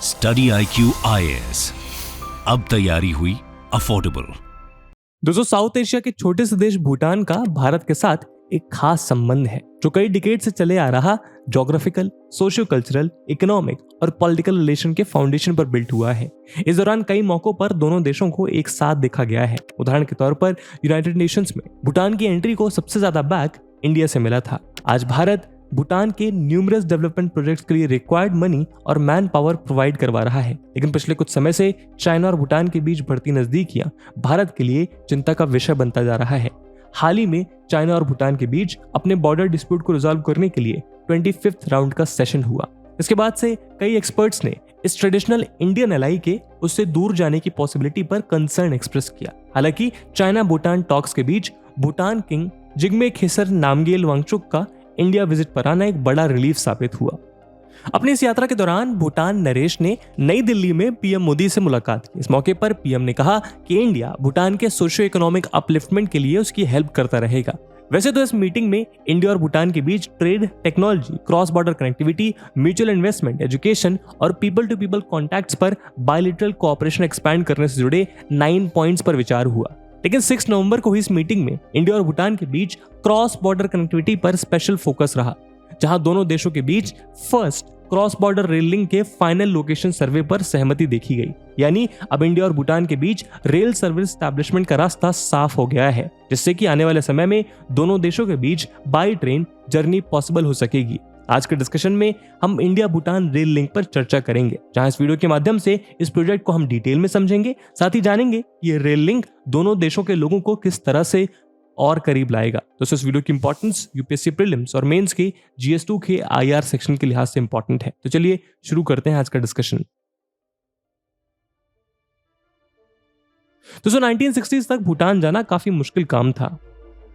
Study IQ IAS, अब तैयारी हुई अफोर्डेबल। दोस्तों, साउथ एशिया के छोटे से देश भूटान का भारत के साथ एक खास संबंध है जो कई डिकेड से चले आ रहा ज्योग्राफिकल, सोशियो कल्चरल, इकोनॉमिक और पॉलिटिकल रिलेशन के फाउंडेशन पर बिल्ट हुआ है। इस दौरान कई मौकों पर दोनों देशों को एक साथ देखा गया है। उदाहरण के तौर पर यूनाइटेड नेशंस में भूटान की एंट्री को सबसे ज्यादा बैक इंडिया से मिला था। आज भारत भूटान के न्यूमरस डेवलपमेंट प्रोजेक्ट्स के लिए रिक्वायर्ड मनी और मैन पावर प्रोवाइड करवा रहा है। लेकिन पिछले कुछ समय से चाइना और भूटान के बीच बढ़ती नजदीकियां भारत के लिए चिंता का विषय बनता जा रहा है। हाल ही में चाइना और भूटान के बीच अपने बॉर्डर डिस्प्यूट को रिजॉल्व करने के लिए 25th राउंड का सेशन हुआ। इसके बाद से कई एक्सपर्ट्स ने इस ट्रेडिशनल इंडियन एलाई के उससे दूर जाने की पॉसिबिलिटी पर कंसर्न एक्सप्रेस किया। हालांकि चाइना भूटान टॉक्स के बीच भूटान किंग जिग्मे खेसर नामग्येल वांगचुक का इंडिया विजिट पर आना एक बड़ा रिलीफ साबित हुआ। अपनी इस यात्रा के दौरान भूटान नरेश ने नई दिल्ली में पीएम मोदी से मुलाकात की। इस मौके पर पीएम ने कहा कि इंडिया भूटान के सोशियो इकोनॉमिक अपलिफ्टमेंट के लिए उसकी हेल्प करता रहेगा। वैसे तो इस मीटिंग में इंडिया और भूटान के बीच trade, technology, cross border connectivity, mutual investment, education और पीपल टू पीपल कॉन्टैक्ट्स पर बायलैटरल कोऑपरेशन एक्सपैंड करने से जुड़े 9 पॉइंट्स पर विचार हुआ। लेकिन 6 नवंबर को हुई इस मीटिंग में इंडिया और भूटान के बीच क्रॉस बॉर्डर कनेक्टिविटी पर स्पेशल फोकस रहा, जहां दोनों देशों के बीच first cross border rail link के फाइनल लोकेशन सर्वे पर सहमति देखी गई। यानी अब इंडिया और भूटान के बीच रेल सर्विस एस्टैब्लिशमेंट का रास्ता साफ हो गया है, जिससे कि आने वाले समय में दोनों देशों के बीच बाई ट्रेन जर्नी पॉसिबल हो सकेगी। आज के डिस्कशन में हम इंडिया भूटान रेल लिंक पर चर्चा करेंगे, जहां इस वीडियो के माध्यम से इस प्रोजेक्ट को हम डिटेल में समझेंगे, साथ ही जानेंगे ये रेल लिंक दोनों देशों के लोगों को किस तरह से और करीब लाएगा। दोस्तों, इस वीडियो की इंपॉर्टेंस यूपीएससी प्रीलिम्स और मेंस के GS2 के IR सेक्शन के लिहाज से इंपॉर्टेंट है। तो चलिए शुरू करते हैं आज का डिस्कशन। दोस्तों, 1960s तक भूटान जाना काफी मुश्किल काम था।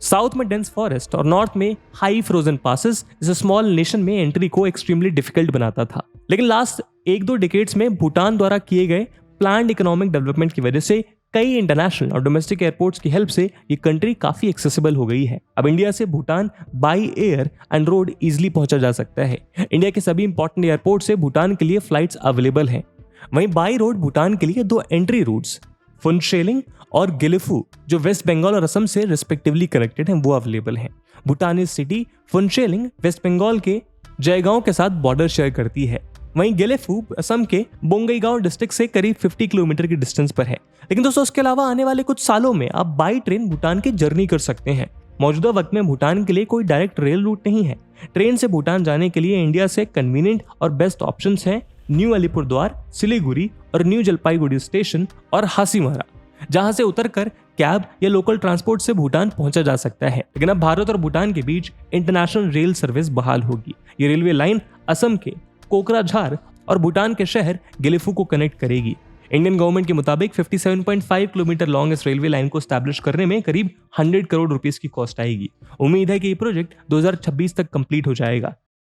साउथ में डेंस फॉरेस्ट और नॉर्थ में हाई फ्रोजन पासेस इस स्मॉल नेशन में एंट्री को एक्सट्रीमली डिफिकल्ट बनाता था। लेकिन लास्ट 1-2 डिकेड्स में भूटान द्वारा किए गए प्लान्ड इकोनॉमिक डेवलपमेंट की वजह से कई इंटरनेशनल और डोमेस्टिक एयरपोर्ट्स की हेल्प से ये कंट्री काफी एक्सेसिबल हो गई है। अब इंडिया से Bhutan by air and road easily पहुंचा जा सकता है। इंडिया के सभी इंपॉर्टेंट एयरपोर्ट से भूटान के लिए फ्लाइट्स अवेलेबल हैं। वहीं बाई रोड भूटान के लिए 2 एंट्री रूट्स फुनशेलिंग और गिलिफू, जो वेस्ट बंगाल और असम से रिस्पेक्टिवली कनेक्टेड हैं, वो अवेलेबल हैं। भूटान सिटी फुनशेलिंग वेस्ट बंगाल के जयगांव के साथ बॉर्डर शेयर करती है। वहीं गिलेफू असम के बोंगईगांव डिस्ट्रिक्ट से करीब 50 किलोमीटर की डिस्टेंस पर है। लेकिन दोस्तों, उसके अलावा आने वाले कुछ सालों में आप बाई ट्रेन भूटान की जर्नी कर सकते हैं। मौजूदा वक्त में भूटान के लिए कोई डायरेक्ट रेल रूट नहीं है। ट्रेन से भूटान जाने के लिए इंडिया से कन्वीनियंट और बेस्ट ऑप्शंस हैं न्यू अलीपुरद्वार, सिलीगुड़ी और न्यू जलपाईगुड़ी स्टेशन और हासीमारा, जहां से उतरकर कैब या लोकल ट्रांसपोर्ट से भूटान पहुंचा जा सकता है। लेकिन अब भारत और भूटान के बीच इंटरनेशनल रेल सर्विस बहाल होगी। ये रेलवे लाइन असम के कोकराझार और भूटान के शहर गिलिफू को कनेक्ट करेगी। इंडियन गवर्नमेंट के मुताबिक 57.5 किलोमीटर लॉन्ग इस रेलवे लाइन को स्टैब्लिश करने में करीब 100 करोड़ रुपीस की कॉस्ट आएगी। उम्मीद है कि ये प्रोजेक्ट 2026 तक कंप्लीट हो जाएगा।